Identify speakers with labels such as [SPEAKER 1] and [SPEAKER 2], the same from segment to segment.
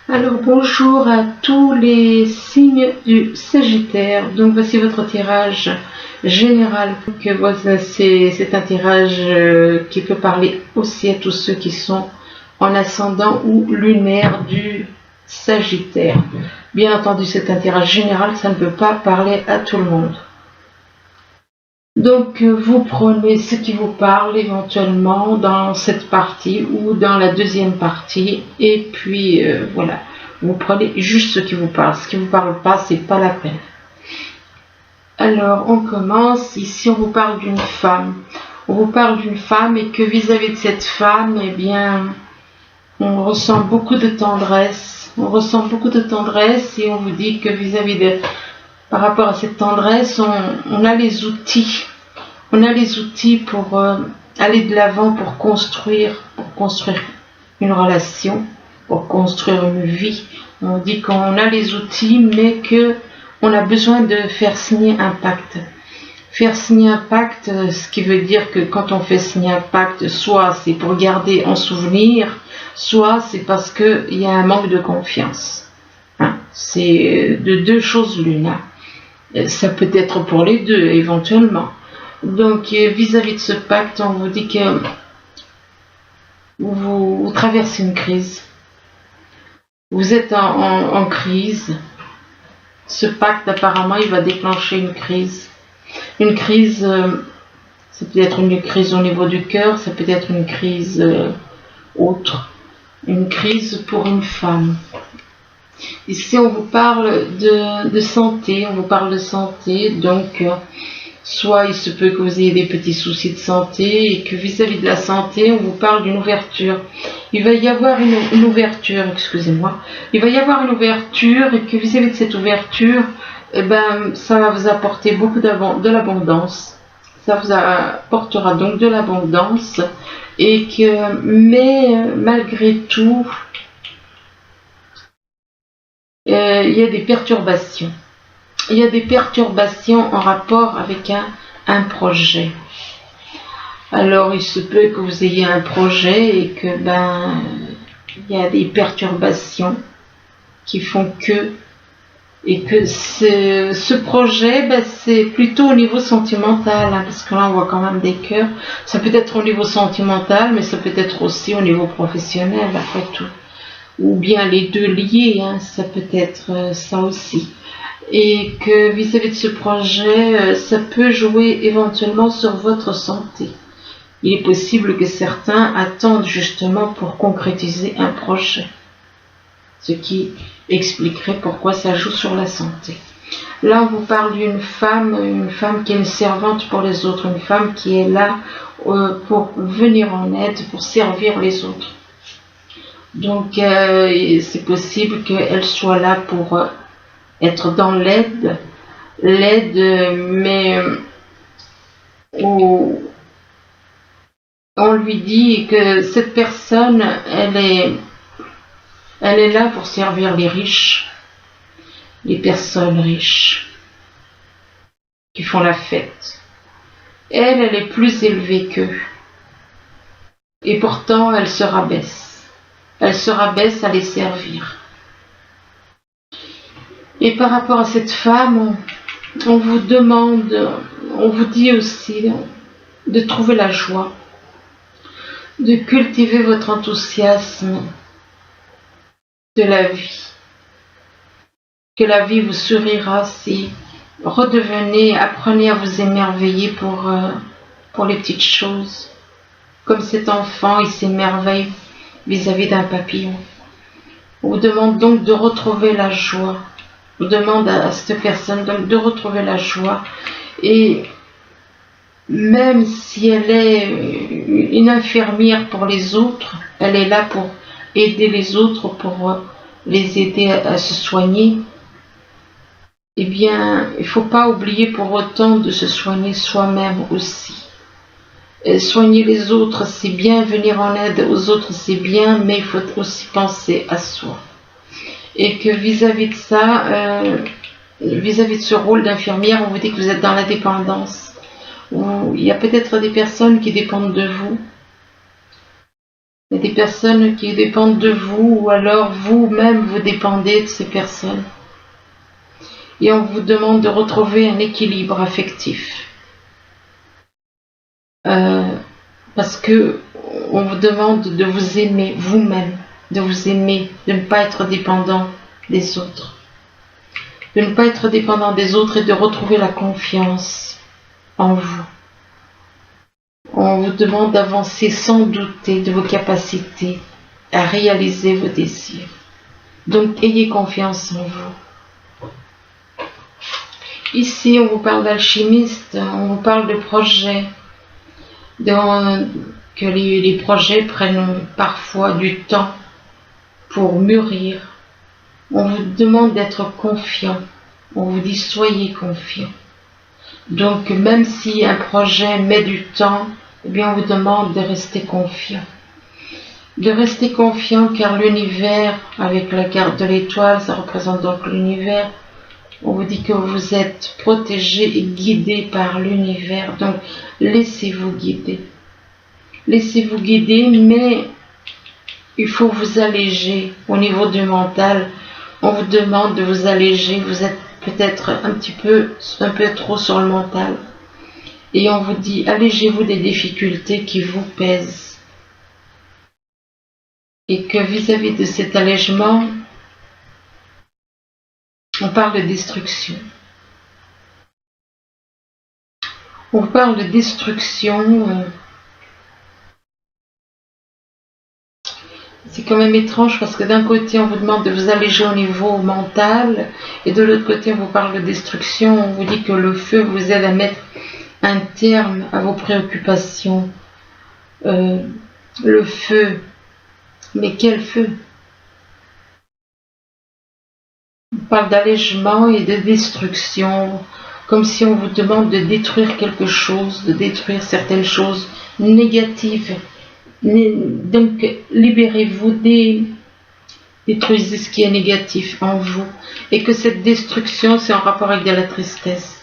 [SPEAKER 1] Alors bonjour à tous les signes du Sagittaire. Donc voici votre tirage général. C'est un tirage qui peut parler aussi à tous ceux qui sont en ascendant ou lunaire du Sagittaire. Bien entendu, c'est un tirage général, ça ne peut pas parler à tout le monde. Donc vous prenez ce qui vous parle éventuellement dans cette partie ou dans la deuxième partie et puis voilà, vous prenez juste ce qui vous parle. Ce qui ne vous parle pas, c'est pas la peine. Alors on commence. Ici on vous parle d'une femme. On vous parle d'une femme et que vis-à-vis de cette femme, eh bien, on ressent beaucoup de tendresse. On ressent beaucoup de tendresse et on vous dit que vis-à-vis de, par rapport à cette tendresse, on a les outils. On a les outils pour aller de l'avant, pour construire une relation, pour construire une vie. On dit qu'on a les outils, mais qu'on a besoin de faire signer un pacte. Faire signer un pacte, ce qui veut dire que quand on fait signer un pacte, soit c'est pour garder en souvenir, soit c'est parce qu'il y a un manque de confiance. Hein, c'est de deux choses l'une. Hein. Ça peut être pour les deux, éventuellement. Donc, vis-à-vis de ce pacte, on vous dit que vous traversez une crise. Vous êtes en crise. Ce pacte, apparemment, il va déclencher une crise. Une crise, ça peut être une crise au niveau du cœur, ça peut être une crise autre. Une crise pour une femme. Ici, on vous parle de santé. On vous parle de santé, donc... soit il se peut que vous ayez des petits soucis de santé et que vis-à-vis de la santé, on vous parle d'une ouverture. Il va y avoir une ouverture, excusez-moi. Il va y avoir une ouverture et que vis-à-vis de cette ouverture, eh ben, ça va vous apporter beaucoup de l'abondance. Ça vous apportera donc de l'abondance et que, mais malgré tout, il y a des perturbations. Il y a des perturbations en rapport avec un projet. Alors, il se peut que vous ayez un projet et que, il y a des perturbations qui font que, et que ce projet, c'est plutôt au niveau sentimental, hein, parce que là, on voit quand même des cœurs. Ça peut être au niveau sentimental, mais ça peut être aussi au niveau professionnel, après tout. Ou bien les deux liés, hein, ça peut être ça aussi. Et que vis-à-vis de ce projet, ça peut jouer éventuellement sur votre santé. Il est possible que certains attendent justement pour concrétiser un projet, ce qui expliquerait pourquoi ça joue sur la santé. Là, on vous parle d'une femme qui est une servante pour les autres, une femme qui est là pour venir en aide, pour servir les autres. Donc, c'est possible qu'elle soit là pour... être dans l'aide, mais on lui dit que cette personne, elle est là pour servir les riches, les personnes riches qui font la fête. Elle est plus élevée qu'eux. Et pourtant, elle se rabaisse. Elle se rabaisse à les servir. Et par rapport à cette femme, on vous demande, on vous dit aussi de trouver la joie, de cultiver votre enthousiasme de la vie. Que la vie vous sourira si apprenez à vous émerveiller pour les petites choses. Comme cet enfant, il s'émerveille vis-à-vis d'un papillon. On vous demande donc de retrouver la joie. On demande à cette personne donc de retrouver la joie et même si elle est une infirmière pour les autres, elle est là pour aider les autres, pour les aider à se soigner. Eh bien, il ne faut pas oublier pour autant de se soigner soi-même aussi. Et soigner les autres, c'est bien, venir en aide aux autres, c'est bien, mais il faut aussi penser à soi. Et que vis-à-vis de ça, vis-à-vis de ce rôle d'infirmière, on vous dit que vous êtes dans la dépendance. Il y a peut-être des personnes qui dépendent de vous. Il y a des personnes qui dépendent de vous, ou alors vous-même vous dépendez de ces personnes. Et on vous demande de retrouver un équilibre affectif. Parce que on vous demande de vous aimer vous-même, de vous aimer, de ne pas être dépendant des autres. De ne pas être dépendant des autres et de retrouver la confiance en vous. On vous demande d'avancer sans douter de vos capacités à réaliser vos désirs. Donc ayez confiance en vous. Ici, on vous parle d'alchimiste, on vous parle de projets, que les projets prennent parfois du temps pour mûrir. On vous demande d'être confiant. On vous dit soyez confiant. Donc même si un projet met du temps, eh bien on vous demande de rester confiant. De rester confiant car l'univers, avec la carte de l'étoile, ça représente donc l'univers. On vous dit que vous êtes protégé et guidé par l'univers. Donc laissez-vous guider. Laissez-vous guider, mais il faut vous alléger au niveau du mental. On vous demande de vous alléger. Vous êtes peut-être un peu trop sur le mental. Et on vous dit, allégez-vous des difficultés qui vous pèsent. Et que vis-à-vis de cet allègement, on parle de destruction. On parle de destruction. C'est quand même étrange parce que d'un côté on vous demande de vous alléger au niveau mental et de l'autre côté on vous parle de destruction, on vous dit que le feu vous aide à mettre un terme à vos préoccupations. Le feu, mais quel feu? On parle d'allègement et de destruction, comme si on vous demande de détruire quelque chose, de détruire certaines choses négatives. Donc, libérez-vous, détruisez ce qui est négatif en vous. Et que cette destruction, c'est en rapport avec de la tristesse.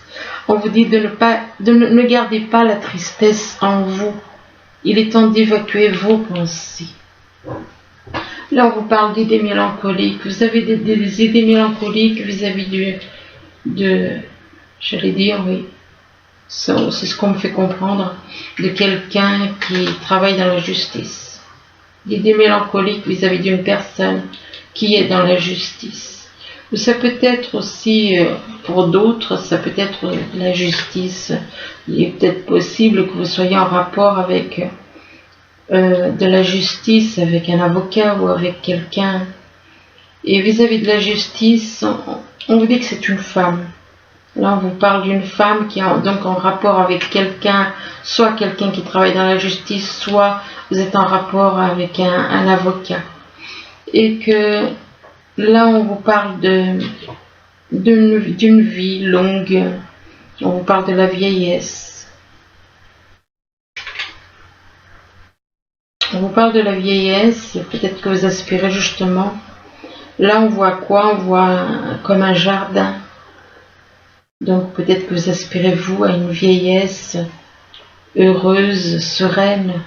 [SPEAKER 1] On vous dit ne gardez pas la tristesse en vous. Il est temps d'évacuer vos pensées. Là, on vous parle d'idées mélancoliques. Vous avez des idées mélancoliques vis-à-vis j'allais dire, oui. C'est ce qu'on me fait comprendre de quelqu'un qui travaille dans la justice. L'idée mélancolique vis-à-vis d'une personne qui est dans la justice. Ou ça peut être aussi, pour d'autres, ça peut être la justice. Il est peut-être possible que vous soyez en rapport avec de la justice, avec un avocat ou avec quelqu'un. Et vis-à-vis de la justice, on vous dit que c'est une femme. Là, on vous parle d'une femme qui est donc en rapport avec quelqu'un, soit quelqu'un qui travaille dans la justice, soit vous êtes en rapport avec un avocat. Et que là, on vous parle d'une vie longue, on vous parle de la vieillesse. On vous parle de la vieillesse, peut-être que vous aspirez justement. Là, on voit quoi? On voit comme un jardin. Donc peut-être que vous aspirez vous à une vieillesse heureuse, sereine.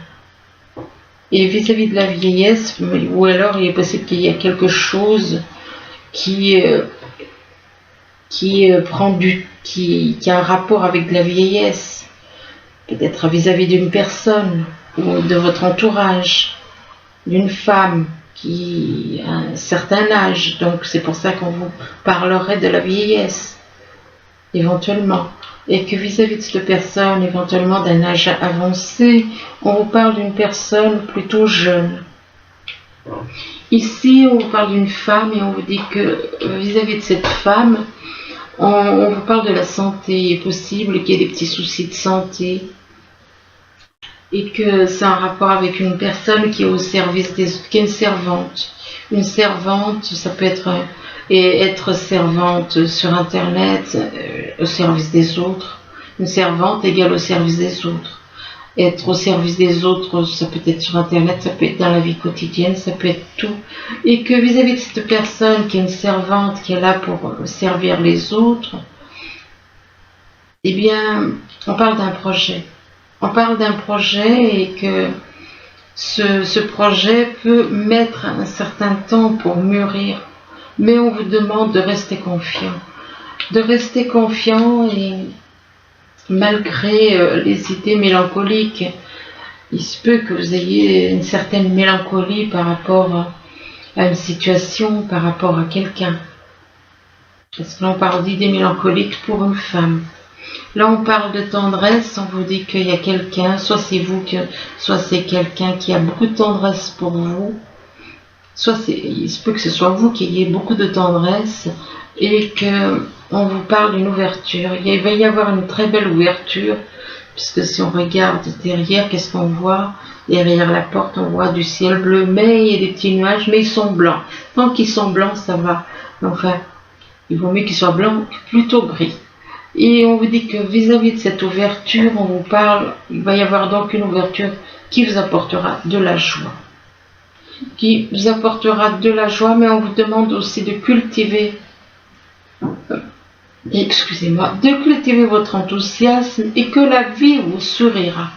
[SPEAKER 1] Et vis-à-vis de la vieillesse, ou alors il est possible qu'il y ait quelque chose qui a un rapport avec la vieillesse. Peut-être vis-à-vis d'une personne ou de votre entourage, d'une femme qui a un certain âge. Donc c'est pour ça qu'on vous parlerait de la vieillesse. Éventuellement, et que vis-à-vis de cette personne, éventuellement d'un âge avancé, on vous parle d'une personne plutôt jeune. Ici, on vous parle d'une femme et on vous dit que vis-à-vis de cette femme, on vous parle de la santé. Il est possible qu'il y ait des petits soucis de santé et que c'est un rapport avec une personne qui est au service qui est une servante. Une servante, ça peut être servante sur Internet, au service des autres. Une servante égale au service des autres. Être au service des autres, ça peut être sur Internet, ça peut être dans la vie quotidienne, ça peut être tout. Et que vis-à-vis de cette personne qui est une servante, qui est là pour servir les autres, eh bien, on parle d'un projet. On parle d'un projet et que Ce projet peut mettre un certain temps pour mûrir, mais on vous demande de rester confiant. De rester confiant et malgré les idées mélancoliques, il se peut que vous ayez une certaine mélancolie par rapport à une situation, par rapport à quelqu'un. Parce que là on parle d'idées mélancoliques pour une femme. Là on parle de tendresse, on vous dit qu'il y a quelqu'un, soit c'est vous, soit c'est quelqu'un qui a beaucoup de tendresse pour vous, soit il se peut que ce soit vous qui ayez beaucoup de tendresse et que on vous parle d'une ouverture. Il va y avoir une très belle ouverture, puisque si on regarde derrière, qu'est-ce qu'on voit? Derrière la porte, on voit du ciel bleu, mais il y a des petits nuages, mais ils sont blancs. Tant qu'ils sont blancs, ça va. Enfin, il vaut mieux qu'ils soient blancs que plutôt gris. Et on vous dit que vis-à-vis de cette ouverture, on vous parle, il va y avoir donc une ouverture qui vous apportera de la joie. Qui vous apportera de la joie, mais on vous demande aussi de cultiver, de cultiver votre enthousiasme et que la vie vous sourira.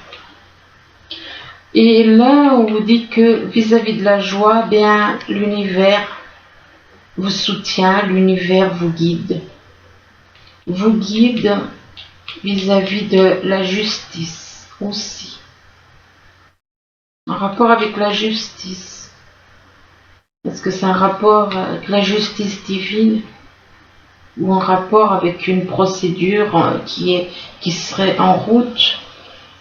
[SPEAKER 1] Et là, on vous dit que vis-à-vis de la joie, bien, l'univers vous soutient, l'univers vous guide. Vous guide vis-à-vis de la justice aussi. En rapport avec la justice. Est-ce que c'est un rapport avec la justice divine ou en rapport avec une procédure qui serait en route,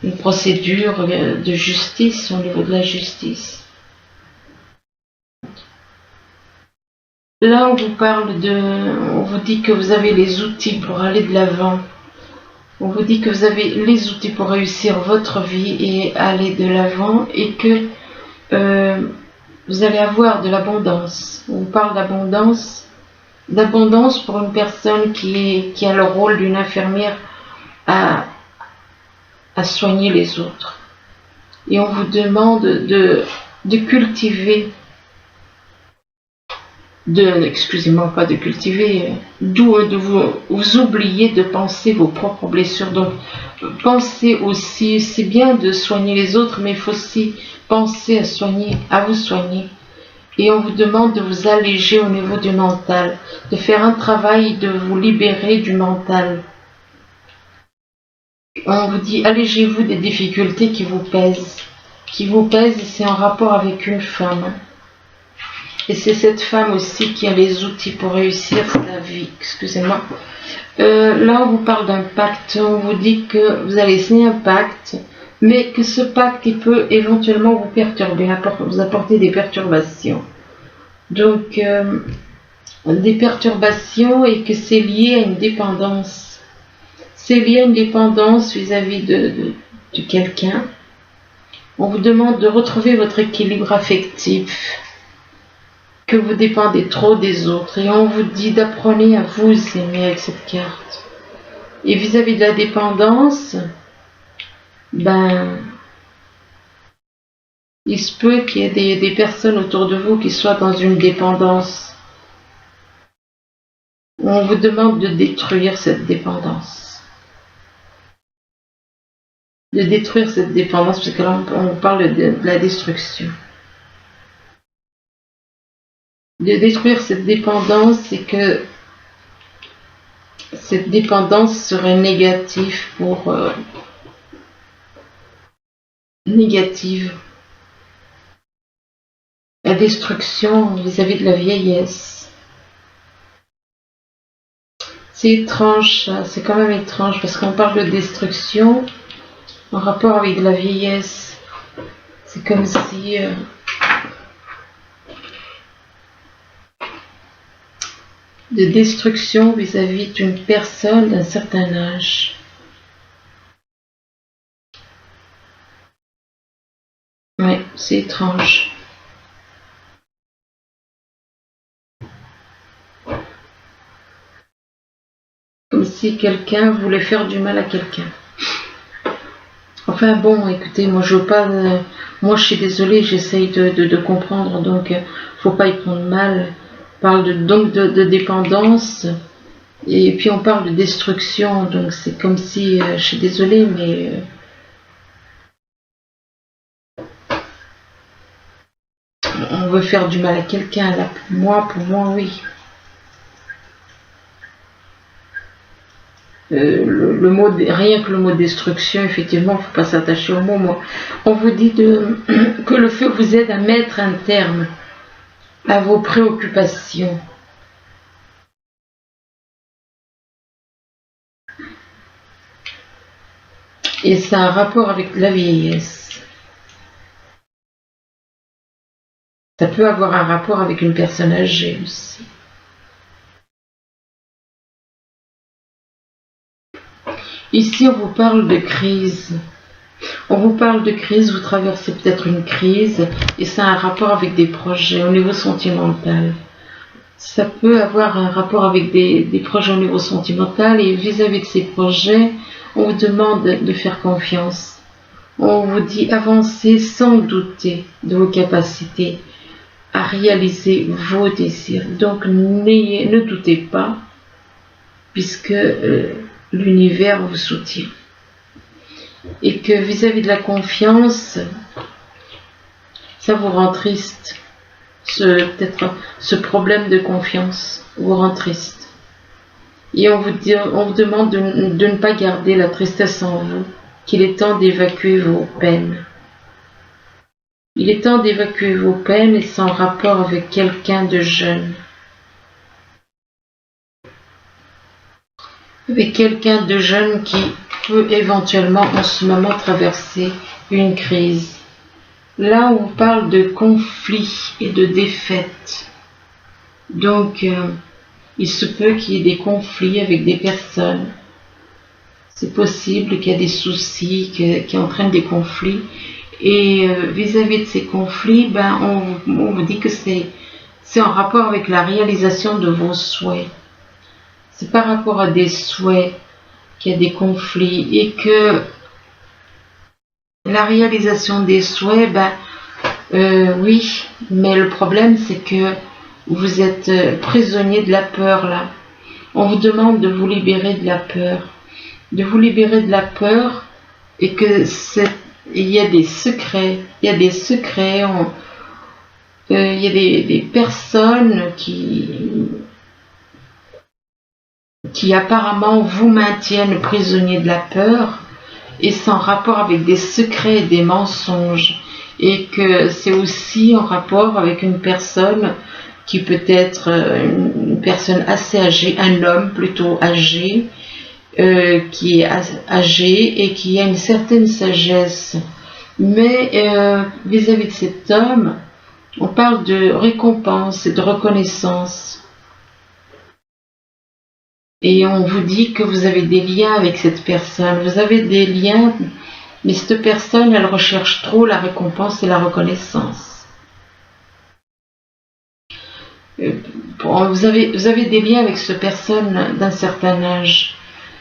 [SPEAKER 1] une procédure de justice au niveau de la justice? Là, on vous dit que vous avez les outils pour aller de l'avant. On vous dit que vous avez les outils pour réussir votre vie et aller de l'avant et que vous allez avoir de l'abondance. On vous parle d'abondance pour une personne qui a le rôle d'une infirmière à soigner les autres. Et on vous demande de cultiver, de vous oublier de penser vos propres blessures. Donc, pensez aussi, c'est bien de soigner les autres, mais il faut aussi penser à vous soigner. Et on vous demande de vous alléger au niveau du mental, de faire un travail, de vous libérer du mental. On vous dit, allégez-vous des difficultés qui vous pèsent. Et c'est en rapport avec une femme. Et c'est cette femme aussi qui a les outils pour réussir sa vie. Là, on vous parle d'un pacte. On vous dit que vous allez signer un pacte, mais que ce pacte, il peut éventuellement vous perturber, vous apporter des perturbations. Donc, des perturbations et que c'est lié à une dépendance. C'est lié à une dépendance vis-à-vis de quelqu'un. On vous demande de retrouver votre équilibre affectif, que vous dépendez trop des autres. Et on vous dit d'apprenez à vous aimer avec cette carte. Et vis-à-vis de la dépendance, il se peut qu'il y ait des personnes autour de vous qui soient dans une dépendance. On vous demande de détruire cette dépendance. De détruire cette dépendance, parce que là on parle de la destruction. De détruire cette dépendance, c'est que cette dépendance serait négative négative. La destruction vis-à-vis de la vieillesse. C'est étrange, c'est quand même étrange, parce qu'on parle de destruction en rapport avec la vieillesse. C'est comme si de destruction vis-à-vis d'une personne d'un certain âge. Oui, c'est étrange. Comme si quelqu'un voulait faire du mal à quelqu'un. Enfin bon, écoutez, moi je veux pas, moi je suis désolée, j'essaye de comprendre, donc faut pas y prendre mal. On parle donc de dépendance, et puis on parle de destruction, donc c'est comme si, je suis désolée, mais veut faire du mal à quelqu'un. Là, pour moi, oui. Le mot, rien que le mot destruction, effectivement, il ne faut pas s'attacher au mot. On vous dit que le feu vous aide à mettre un terme à vos préoccupations. Et ça a un rapport avec la vieillesse. Ça peut avoir un rapport avec une personne âgée aussi. Ici, on vous parle de crise. On vous parle de crise, vous traversez peut-être une crise et ça a un rapport avec des projets au niveau sentimental. Ça peut avoir un rapport avec des projets au niveau sentimental et vis-à-vis de ces projets, on vous demande de faire confiance. On vous dit avancez sans douter de vos capacités à réaliser vos désirs. Donc ne doutez pas puisque l'univers vous soutient. Et que vis-à-vis de la confiance, ça vous rend triste. Peut-être ce problème de confiance vous rend triste. Et on vous demande de ne pas garder la tristesse en vous, qu'il est temps d'évacuer vos peines. Il est temps d'évacuer vos peines et sans rapport avec quelqu'un de jeune. Avec quelqu'un de jeune qui peut éventuellement en ce moment traverser une crise. Là, on parle de conflits et de défaites. Donc, il se peut qu'il y ait des conflits avec des personnes. C'est possible qu'il y ait des soucis qui entraînent des conflits. Et vis-à-vis de ces conflits, on vous dit que c'est en rapport avec la réalisation de vos souhaits. C'est par rapport à des souhaits qu'il y a des conflits et que la réalisation des souhaits, oui, mais le problème c'est que vous êtes prisonnier de la peur là. On vous demande de vous libérer de la peur. De vous libérer de la peur et que il y a des secrets. Il y a des secrets. Il y a des personnes qui apparemment vous maintiennent prisonnier de la peur et sans rapport avec des secrets et des mensonges. Et que c'est aussi en rapport avec une personne qui peut être une personne assez âgée, un homme plutôt âgé, qui est âgé et qui a une certaine sagesse. Mais vis-à-vis de cet homme, on parle de récompense et de reconnaissance. Et on vous dit que vous avez des liens avec cette personne. Vous avez des liens, mais cette personne, elle recherche trop la récompense et la reconnaissance. Vous avez des liens avec cette personne d'un certain âge.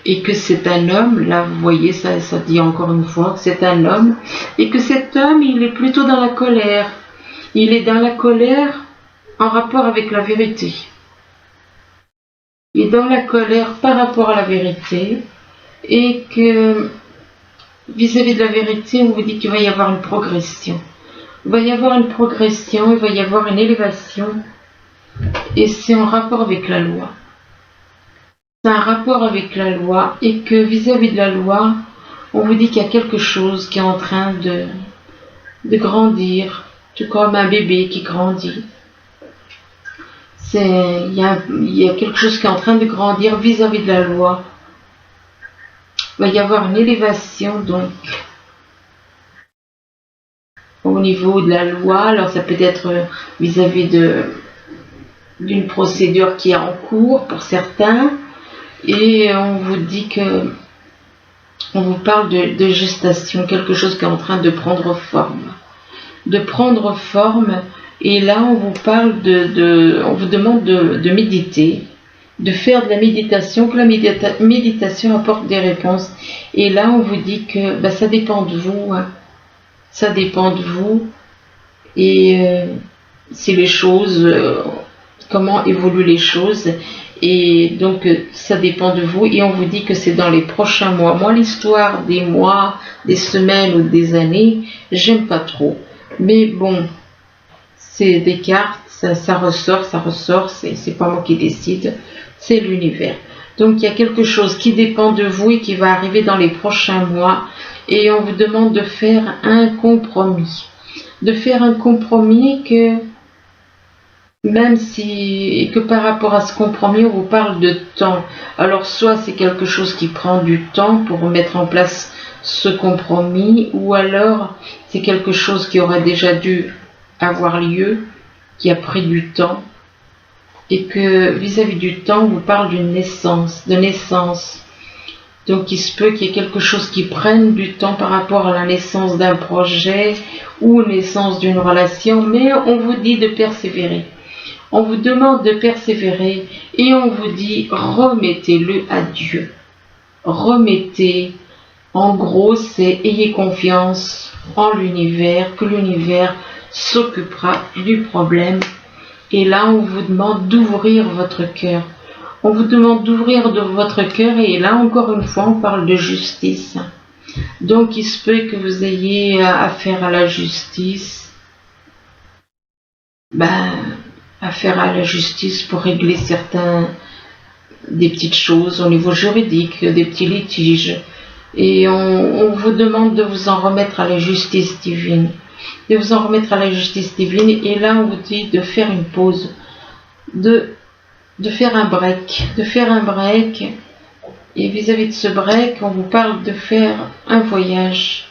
[SPEAKER 1] Et que c'est un homme, là vous voyez, ça dit encore une fois que c'est un homme. Et que cet homme, il est plutôt dans la colère. Il est dans la colère en rapport avec la vérité. Il est dans la colère par rapport à la vérité et que vis-à-vis de la vérité, on vous dit qu'il va y avoir une progression. Il va y avoir une progression, il va y avoir une élévation et c'est en rapport avec la loi. C'est un rapport avec la loi et que vis-à-vis de la loi, on vous dit qu'il y a quelque chose qui est en train de grandir, tout comme un bébé qui grandit. Il y a quelque chose qui est en train de grandir vis-à-vis de la loi. Il va y avoir une élévation donc au niveau de la loi. Alors ça peut être vis-à-vis d'une procédure qui est en cours pour certains. Et on vous dit que on vous parle de gestation, quelque chose qui est en train de prendre forme. De prendre forme. Et là, on vous parle on vous demande de méditer, de faire de la méditation, que la méditation apporte des réponses. Et là, on vous dit que ça dépend de vous. Hein. Ça dépend de vous. Et c'est les choses, comment évoluent les choses. Et donc, ça dépend de vous. Et on vous dit que c'est dans les prochains mois. Moi, l'histoire des mois, des semaines ou des années, j'aime pas trop. Mais bon... c'est des cartes, ça ressort, c'est pas moi qui décide, c'est l'univers. Donc il y a quelque chose qui dépend de vous et qui va arriver dans les prochains mois, et on vous demande de faire un compromis. De faire un compromis que, même si, et que par rapport à ce compromis, on vous parle de temps. Alors soit c'est quelque chose qui prend du temps pour mettre en place ce compromis, ou alors c'est quelque chose qui aurait déjà dû avoir lieu, qui a pris du temps, et que vis-à-vis du temps, on vous parle d'une naissance, de naissance. Donc il se peut qu'il y ait quelque chose qui prenne du temps par rapport à la naissance d'un projet ou naissance d'une relation, mais on vous dit de persévérer. On vous demande de persévérer et on vous dit remettez-le à Dieu. Remettez, en gros c'est ayez confiance en l'univers, que l'univers s'occupera du problème. Et là on vous demande d'ouvrir votre cœur. On vous demande d'ouvrir votre cœur et là encore une fois on parle de justice. Donc il se peut que vous ayez affaire à la justice. Affaire à la justice pour régler des petites choses au niveau juridique, des petits litiges. Et on vous demande de vous en remettre à la justice divine. De vous en remettre à la justice divine. Et là, on vous dit de faire une pause. De faire un break. De faire un break. Et vis-à-vis de ce break, on vous parle de faire un voyage.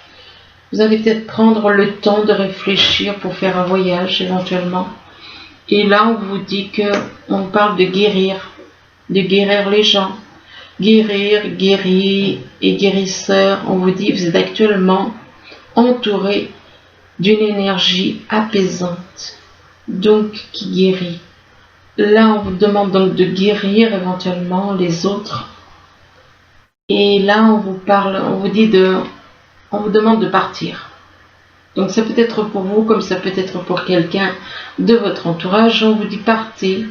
[SPEAKER 1] Vous allez peut-être prendre le temps de réfléchir pour faire un voyage éventuellement. Et là, on vous dit on parle de guérir les gens. Guérir, guérir et guérisseur. On vous dit, vous êtes actuellement entouré d'une énergie apaisante, donc qui guérit. Là, on vous demande donc de guérir éventuellement les autres. Et là, on vous demande de partir. Donc ça peut être pour vous comme ça peut être pour quelqu'un de votre entourage. On vous dit partez,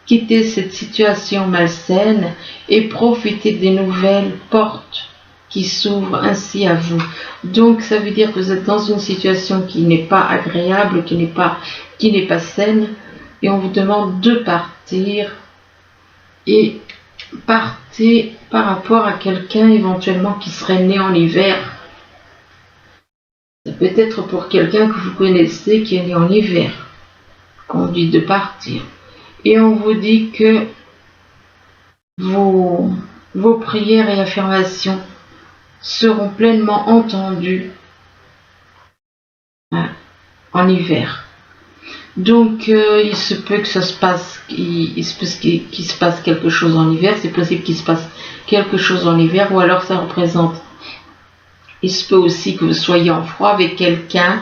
[SPEAKER 1] quittez cette situation malsaine et profitez des nouvelles portes qui s'ouvrent ainsi à vous. Donc ça veut dire que vous êtes dans une situation qui n'est pas agréable, qui n'est pas saine, et on vous demande de partir. Et partez par rapport à quelqu'un éventuellement qui serait né en hiver. Ça peut être pour quelqu'un que vous connaissez qui est né en hiver, qu'on dit de partir. Et on vous dit que vos prières et affirmations seront pleinement entendues en hiver. Donc il se peut que qu'il se passe quelque chose en hiver. C'est possible qu'il se passe quelque chose en hiver, ou alors ça représente. Il se peut aussi que vous soyez en froid avec quelqu'un.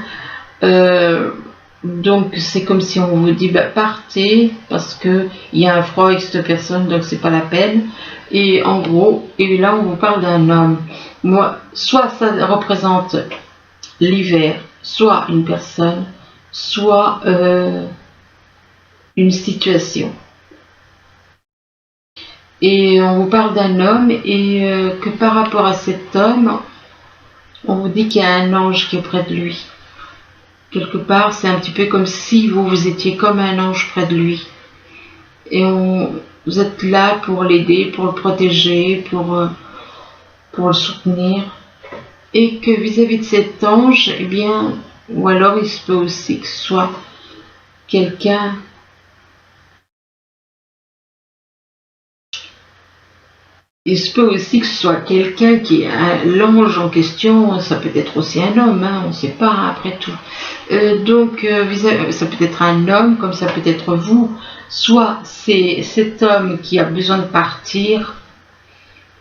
[SPEAKER 1] Donc c'est comme si on vous dit partez parce que il y a un froid avec cette personne, donc c'est pas la peine. Et en gros, et là on vous parle d'un homme. Soit ça représente l'hiver, soit une personne, soit une situation. Et on vous parle d'un homme et que par rapport à cet homme, on vous dit qu'il y a un ange qui est près de lui. Quelque part, c'est un petit peu comme si vous étiez comme un ange près de lui. Et vous êtes là pour l'aider, pour le protéger, pour le soutenir. Et que vis-à-vis de cet ange, eh bien, ou alors il se peut aussi que ce soit quelqu'un. Il se peut aussi que ce soit quelqu'un qui est l'ange en question, ça peut être aussi un homme, on ne sait pas après tout. Donc ça peut être un homme comme ça peut être vous, soit c'est cet homme qui a besoin de partir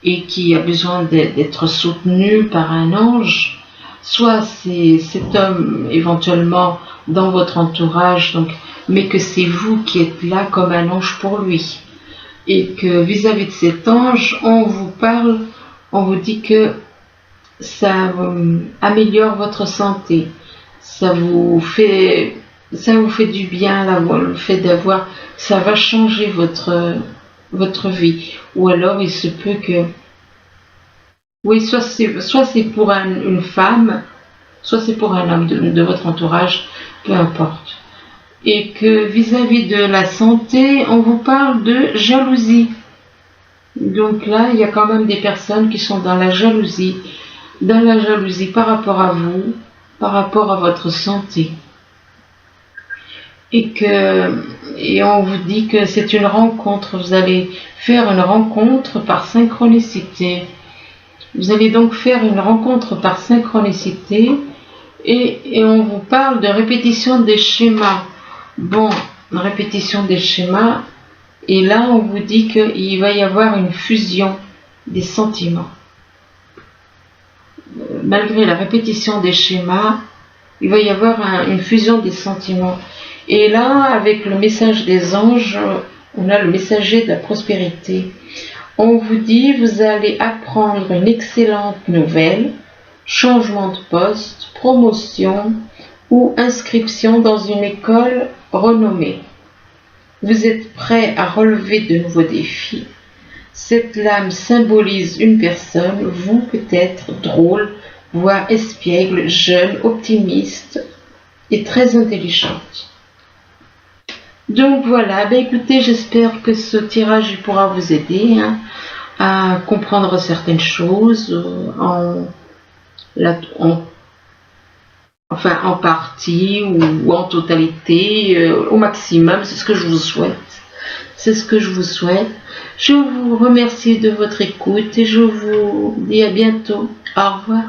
[SPEAKER 1] et qui a besoin d'être soutenu par un ange, soit c'est cet homme éventuellement dans votre entourage, donc, mais que c'est vous qui êtes là comme un ange pour lui. Et que vis-à-vis de cet ange, on vous parle, on vous dit que ça améliore votre santé, ça vous fait du bien, le fait d'avoir, ça va changer votre vie. Ou alors il se peut que, oui, soit c'est pour une femme, soit c'est pour un homme de votre entourage, peu importe. et que vis-à-vis de la santé, on vous parle de jalousie. Donc là, il y a quand même des personnes qui sont dans la jalousie par rapport à vous, par rapport à votre santé. Et on vous dit que c'est une rencontre, vous allez faire une rencontre par synchronicité. Vous allez donc faire une rencontre par synchronicité et on vous parle de répétition des schémas. Bon, répétition des schémas, et là on vous dit qu'il va y avoir une fusion des sentiments. Malgré la répétition des schémas, il va y avoir une fusion des sentiments. Et là, avec le message des anges, on a le messager de la prospérité. On vous dit, vous allez apprendre une excellente nouvelle, changement de poste, promotion ou inscription dans une école renommée. Vous êtes prêt à relever de nouveaux défis. Cette lame symbolise une personne, vous peut-être drôle, voire espiègle, jeune, optimiste et très intelligente. Donc voilà, écoutez, j'espère que ce tirage pourra vous aider à comprendre certaines choses en partie ou en totalité, au maximum. C'est ce que je vous souhaite. Je vous remercie de votre écoute et je vous dis à bientôt. Au revoir.